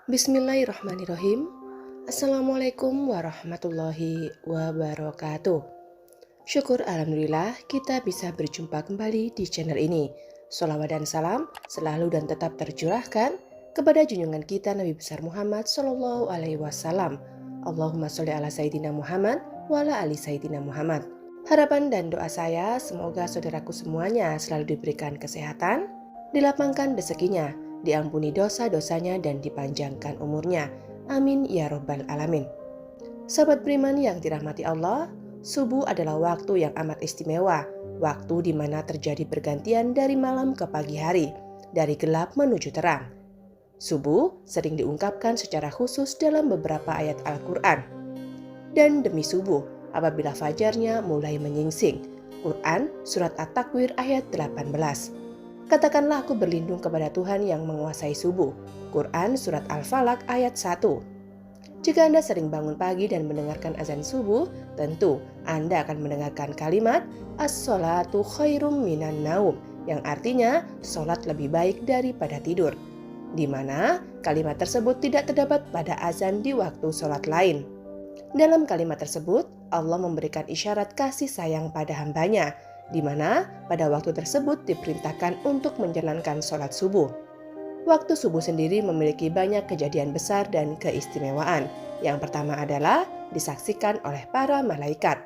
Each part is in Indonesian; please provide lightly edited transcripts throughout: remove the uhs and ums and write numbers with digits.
Bismillahirrahmanirrahim. Assalamualaikum warahmatullahi wabarakatuh. Syukur alhamdulillah kita bisa berjumpa kembali di channel ini. Sholawat dan salam selalu dan tetap tercurahkan kepada junjungan kita Nabi besar Muhammad Sallallahu Alaihi Wasallam. Allahumma sholli ala Sayyidina Muhammad wa ala ali Sayyidina Muhammad. Harapan dan doa saya semoga saudaraku semuanya selalu diberikan kesehatan, dilapangkan rezekinya, diampuni dosa-dosanya dan dipanjangkan umurnya. Amin ya robbal alamin. Sahabat beriman yang dirahmati Allah, subuh adalah waktu yang amat istimewa, waktu di mana terjadi pergantian dari malam ke pagi hari, dari gelap menuju terang. Subuh sering diungkapkan secara khusus dalam beberapa ayat Al-Quran. Dan demi subuh, apabila fajarnya mulai menyingsing. Quran Surat At-Takwir ayat 18. Katakanlah aku berlindung kepada Tuhan yang menguasai subuh. Quran Surat Al-Falaq ayat 1. Jika Anda sering bangun pagi dan mendengarkan azan subuh, tentu Anda akan mendengarkan kalimat As-sholatu khairum minan naum, yang artinya sholat lebih baik daripada tidur, di mana kalimat tersebut tidak terdapat pada azan di waktu sholat lain. Dalam kalimat tersebut, Allah memberikan isyarat kasih sayang pada hambanya, di mana pada waktu tersebut diperintahkan untuk menjalankan sholat subuh. Waktu subuh sendiri memiliki banyak kejadian besar dan keistimewaan. Yang pertama adalah disaksikan oleh para malaikat.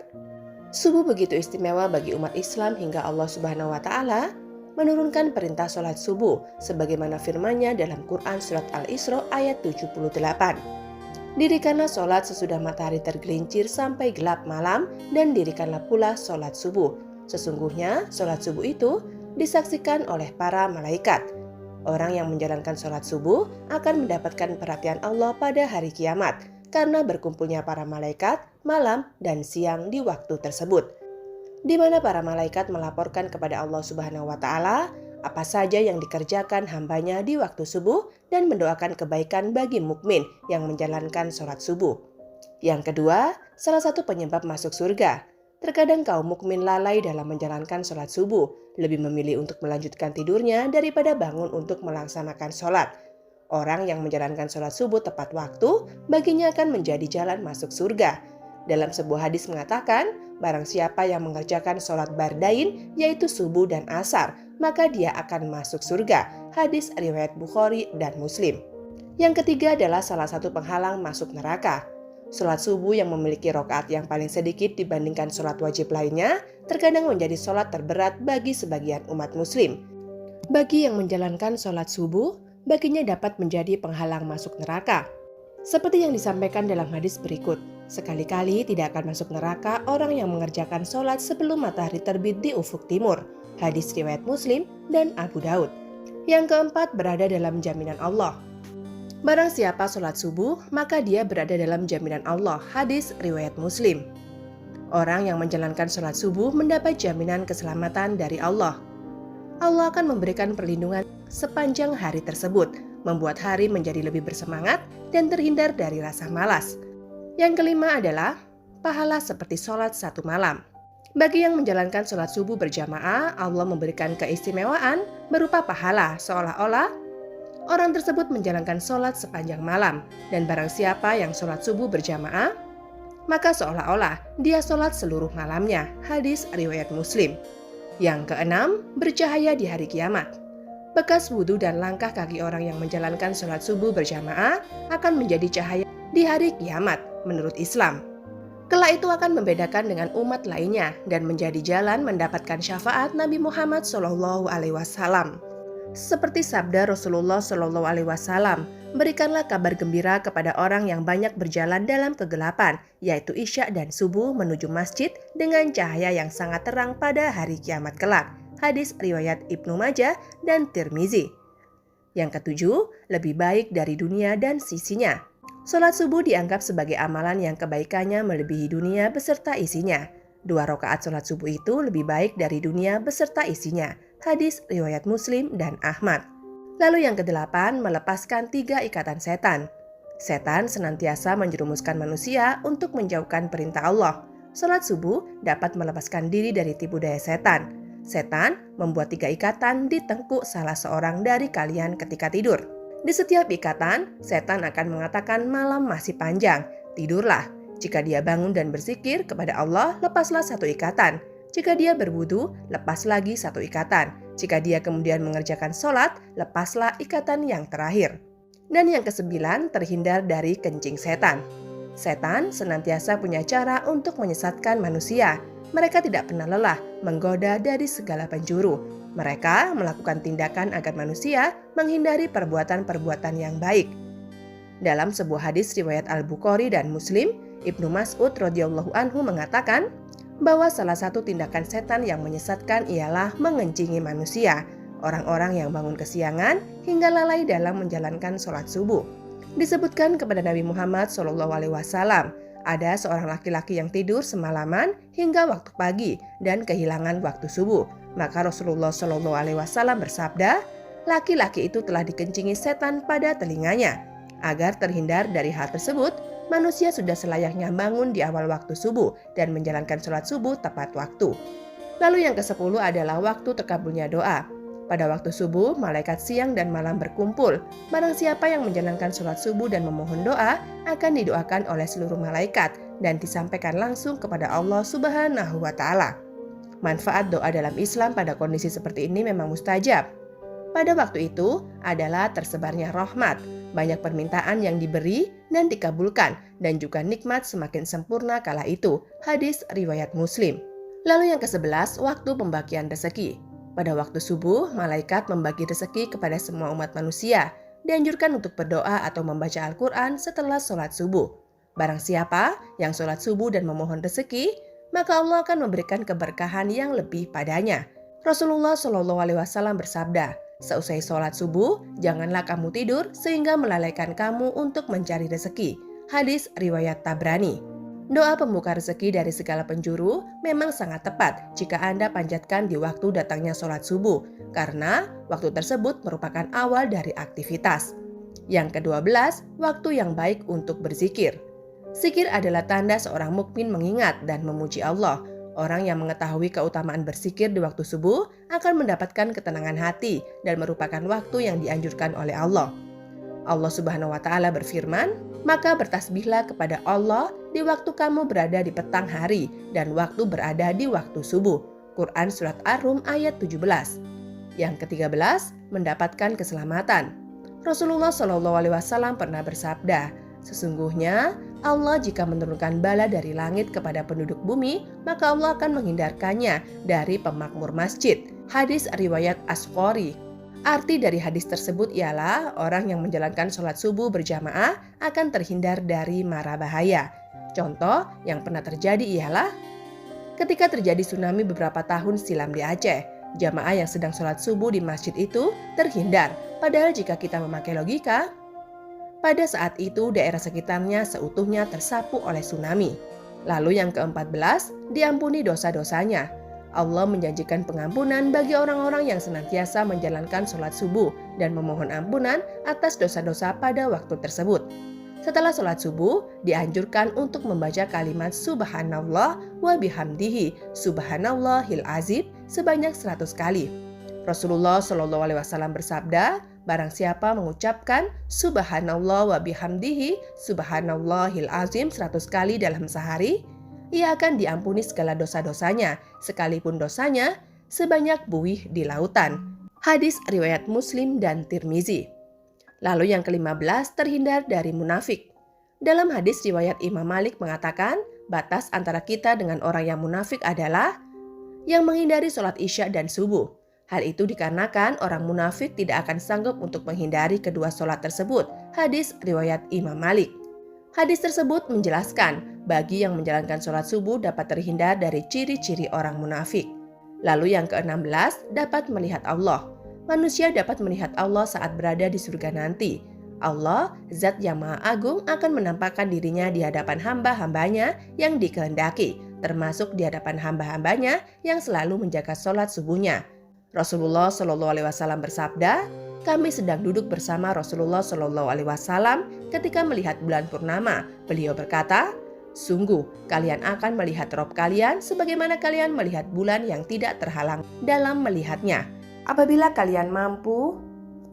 Subuh begitu istimewa bagi umat Islam hingga Allah Subhanahu wa Ta'ala menurunkan perintah sholat subuh sebagaimana firman-Nya dalam Quran Surat Al-Isra ayat 78. Dirikanlah sholat sesudah matahari tergelincir sampai gelap malam, dan dirikanlah pula sholat subuh. Sesungguhnya sholat subuh itu disaksikan oleh para malaikat. Orang yang menjalankan sholat subuh akan mendapatkan perhatian Allah pada hari kiamat, karena berkumpulnya para malaikat malam dan siang di waktu tersebut, di mana para malaikat melaporkan kepada Allah Subhanahu wa Ta'ala apa saja yang dikerjakan hambanya di waktu subuh dan mendoakan kebaikan bagi mukmin yang menjalankan sholat subuh. Yang kedua, salah satu penyebab masuk surga. Terkadang kaum mukmin lalai dalam menjalankan sholat subuh, lebih memilih untuk melanjutkan tidurnya daripada bangun untuk melaksanakan sholat. Orang yang menjalankan sholat subuh tepat waktu, baginya akan menjadi jalan masuk surga. Dalam sebuah hadis mengatakan, barang siapa yang mengerjakan sholat bardain, yaitu subuh dan asar, maka dia akan masuk surga. Hadis riwayat Bukhari dan Muslim. Yang ketiga adalah salah satu penghalang masuk neraka. Sholat subuh yang memiliki rakaat yang paling sedikit dibandingkan sholat wajib lainnya, terkadang menjadi sholat terberat bagi sebagian umat muslim. Bagi yang menjalankan sholat subuh, baginya dapat menjadi penghalang masuk neraka. Seperti yang disampaikan dalam hadis berikut, sekali-kali tidak akan masuk neraka orang yang mengerjakan sholat sebelum matahari terbit di ufuk timur. Hadis riwayat Muslim dan Abu Daud. Yang keempat, berada dalam jaminan Allah. Barang siapa sholat subuh, maka dia berada dalam jaminan Allah. Hadis riwayat Muslim. Orang yang menjalankan sholat subuh mendapat jaminan keselamatan dari Allah. Allah akan memberikan perlindungan sepanjang hari tersebut, membuat hari menjadi lebih bersemangat dan terhindar dari rasa malas. Yang kelima adalah pahala seperti sholat satu malam. Bagi yang menjalankan sholat subuh berjamaah, Allah memberikan keistimewaan berupa pahala seolah-olah orang tersebut menjalankan sholat sepanjang malam. Dan barang siapa yang sholat subuh berjamaah, maka seolah-olah dia sholat seluruh malamnya. Hadis riwayat Muslim. Yang keenam, bercahaya di hari kiamat. Bekas wudhu dan langkah kaki orang yang menjalankan sholat subuh berjamaah akan menjadi cahaya di hari kiamat menurut Islam. Kelak itu akan membedakan dengan umat lainnya dan menjadi jalan mendapatkan syafaat Nabi Muhammad Sallallahu Alaihi Wasallam. Seperti sabda Rasulullah Sallallahu Alaihi Wasallam, berikanlah kabar gembira kepada orang yang banyak berjalan dalam kegelapan, yaitu isya dan subuh menuju masjid dengan cahaya yang sangat terang pada hari kiamat kelak. Hadis riwayat Ibnu Majah dan Tirmizi. Yang ketujuh, lebih baik dari dunia dan sisinya. Sholat subuh dianggap sebagai amalan yang kebaikannya melebihi dunia beserta isinya. 2 rakaat sholat subuh itu lebih baik dari dunia beserta isinya. Hadis riwayat Muslim dan Ahmad. Lalu yang kedelapan, melepaskan 3 ikatan setan. Setan senantiasa menjerumuskan manusia untuk menjauhkan perintah Allah. Sholat subuh dapat melepaskan diri dari tipu daya setan. Setan membuat 3 ikatan di tengkuk salah seorang dari kalian ketika tidur. Di setiap ikatan, setan akan mengatakan malam masih panjang, tidurlah. Jika dia bangun dan berzikir kepada Allah, lepaslah satu ikatan. Jika dia berwudu, lepas lagi satu ikatan. Jika dia kemudian mengerjakan sholat, lepaslah ikatan yang terakhir. Dan yang kesembilan, terhindar dari kencing setan. Setan senantiasa punya cara untuk menyesatkan manusia. Mereka tidak pernah lelah menggoda dari segala penjuru. Mereka melakukan tindakan agar manusia menghindari perbuatan-perbuatan yang baik. Dalam sebuah hadis riwayat Al-Bukhari dan Muslim, Ibnu Mas'ud radhiyallahu anhu mengatakan bahwa salah satu tindakan setan yang menyesatkan ialah mengencingi manusia, orang-orang yang bangun kesiangan hingga lalai dalam menjalankan sholat subuh. Disebutkan kepada Nabi Muhammad SAW, ada seorang laki-laki yang tidur semalaman hingga waktu pagi dan kehilangan waktu subuh. Maka Rasulullah SAW bersabda, laki-laki itu telah dikencingi setan pada telinganya. Agar terhindar dari hal tersebut, manusia sudah selayaknya bangun di awal waktu subuh dan menjalankan sholat subuh tepat waktu. Lalu yang ke-10 adalah waktu terkabulnya doa. Pada waktu subuh, malaikat siang dan malam berkumpul. Barang siapa yang menjalankan sholat subuh dan memohon doa, akan didoakan oleh seluruh malaikat dan disampaikan langsung kepada Allah Subhanahu wa Ta'ala. Manfaat doa dalam Islam pada kondisi seperti ini memang mustajab. Pada waktu itu adalah tersebarnya rahmat, banyak permintaan yang diberi dan dikabulkan, dan juga nikmat semakin sempurna kala itu. Hadis riwayat Muslim. Lalu yang ke-11, waktu pembagian rezeki. Pada waktu subuh, malaikat membagi rezeki kepada semua umat manusia. Dianjurkan untuk berdoa atau membaca Al-Quran setelah sholat subuh. Barang siapa yang sholat subuh dan memohon rezeki, maka Allah akan memberikan keberkahan yang lebih padanya. Rasulullah SAW bersabda, seusai sholat subuh, janganlah kamu tidur sehingga melalaikan kamu untuk mencari rezeki. Hadis riwayat Tabrani. Doa pembuka rezeki dari segala penjuru memang sangat tepat jika Anda panjatkan di waktu datangnya sholat subuh, karena waktu tersebut merupakan awal dari aktivitas. Yang ke-12, waktu yang baik untuk berzikir. Zikir adalah tanda seorang mukmin mengingat dan memuji Allah. Orang yang mengetahui keutamaan berzikir di waktu subuh akan mendapatkan ketenangan hati dan merupakan waktu yang dianjurkan oleh Allah. Allah Subhanahu wa Ta'ala berfirman, maka bertasbihlah kepada Allah di waktu kamu berada di petang hari dan waktu berada di waktu subuh. Quran Surat Ar-Rum ayat 17. Yang ke-13, mendapatkan keselamatan. Rasulullah SAW pernah bersabda, sesungguhnya Allah jika menurunkan bala dari langit kepada penduduk bumi, maka Allah akan menghindarkannya dari pemakmur masjid. Hadis riwayat Asqori. Arti dari hadis tersebut ialah orang yang menjalankan sholat subuh berjamaah akan terhindar dari mara bahaya. Contoh yang pernah terjadi ialah ketika terjadi tsunami beberapa tahun silam di Aceh. Jamaah yang sedang sholat subuh di masjid itu terhindar. Padahal jika kita memakai logika, pada saat itu daerah sekitarnya seutuhnya tersapu oleh tsunami. Lalu yang ke-14, diampuni dosa-dosanya. Allah menjanjikan pengampunan bagi orang-orang yang senantiasa menjalankan sholat subuh dan memohon ampunan atas dosa-dosa pada waktu tersebut. Setelah sholat subuh, dianjurkan untuk membaca kalimat Subhanallah wa bihamdihi Subhanallahil azim sebanyak 100 kali. Rasulullah SAW bersabda, barang siapa mengucapkan Subhanallah wa bihamdihi Subhanallahil azim 100 kali dalam sehari, ia akan diampuni segala dosa-dosanya, sekalipun dosanya sebanyak buih di lautan. Hadis riwayat Muslim dan Tirmizi. Lalu yang ke-15, terhindar dari munafik. Dalam hadis riwayat Imam Malik mengatakan, batas antara kita dengan orang yang munafik adalah yang menghindari sholat isya dan subuh. Hal itu dikarenakan orang munafik tidak akan sanggup untuk menghindari kedua sholat tersebut. Hadis riwayat Imam Malik. Hadis tersebut menjelaskan, bagi yang menjalankan sholat subuh dapat terhindar dari ciri-ciri orang munafik. Lalu yang ke-16, dapat melihat Allah. Manusia dapat melihat Allah saat berada di surga nanti. Allah, Zat yang Maha Agung, akan menampakkan dirinya di hadapan hamba-hambanya yang dikehendaki, termasuk di hadapan hamba-hambanya yang selalu menjaga sholat subuhnya. Rasulullah SAW bersabda, kami sedang duduk bersama Rasulullah SAW ketika melihat bulan purnama. Beliau berkata, sungguh kalian akan melihat Rob kalian sebagaimana kalian melihat bulan yang tidak terhalang dalam melihatnya. Apabila kalian mampu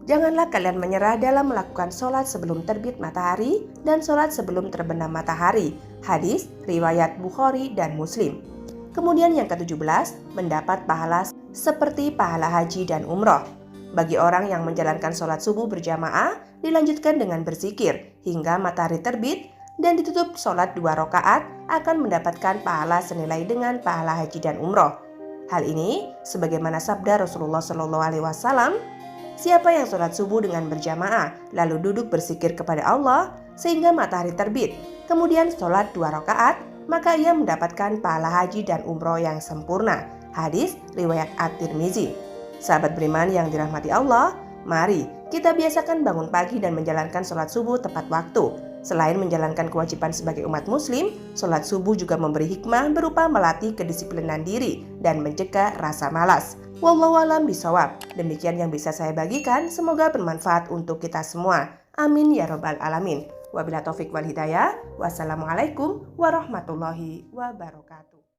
Janganlah kalian menyerah dalam melakukan sholat sebelum terbit matahari dan sholat sebelum terbenam matahari. Hadis riwayat Bukhari dan Muslim. Kemudian yang ke-17, mendapat pahala seperti pahala haji dan umroh. Bagi orang yang menjalankan sholat subuh berjamaah, dilanjutkan dengan berzikir hingga matahari terbit dan ditutup sholat 2 rakaat akan mendapatkan pahala senilai dengan pahala haji dan umroh. Hal ini sebagaimana sabda Rasulullah SAW, siapa yang sholat subuh dengan berjamaah lalu duduk berzikir kepada Allah sehingga matahari terbit, kemudian sholat 2 rakaat, maka ia mendapatkan pahala haji dan umroh yang sempurna. Hadis riwayat At-Tirmizi. Sahabat beriman yang dirahmati Allah, mari kita biasakan bangun pagi dan menjalankan sholat subuh tepat waktu. Selain menjalankan kewajiban sebagai umat muslim, sholat subuh juga memberi hikmah berupa melatih kedisiplinan diri dan mencegah rasa malas. Wallahu a'lam bishawab. Demikian yang bisa saya bagikan, semoga bermanfaat untuk kita semua. Amin ya robbal alamin. Wabillahi taufik wal hidayah. Wassalamualaikum warahmatullahi wabarakatuh.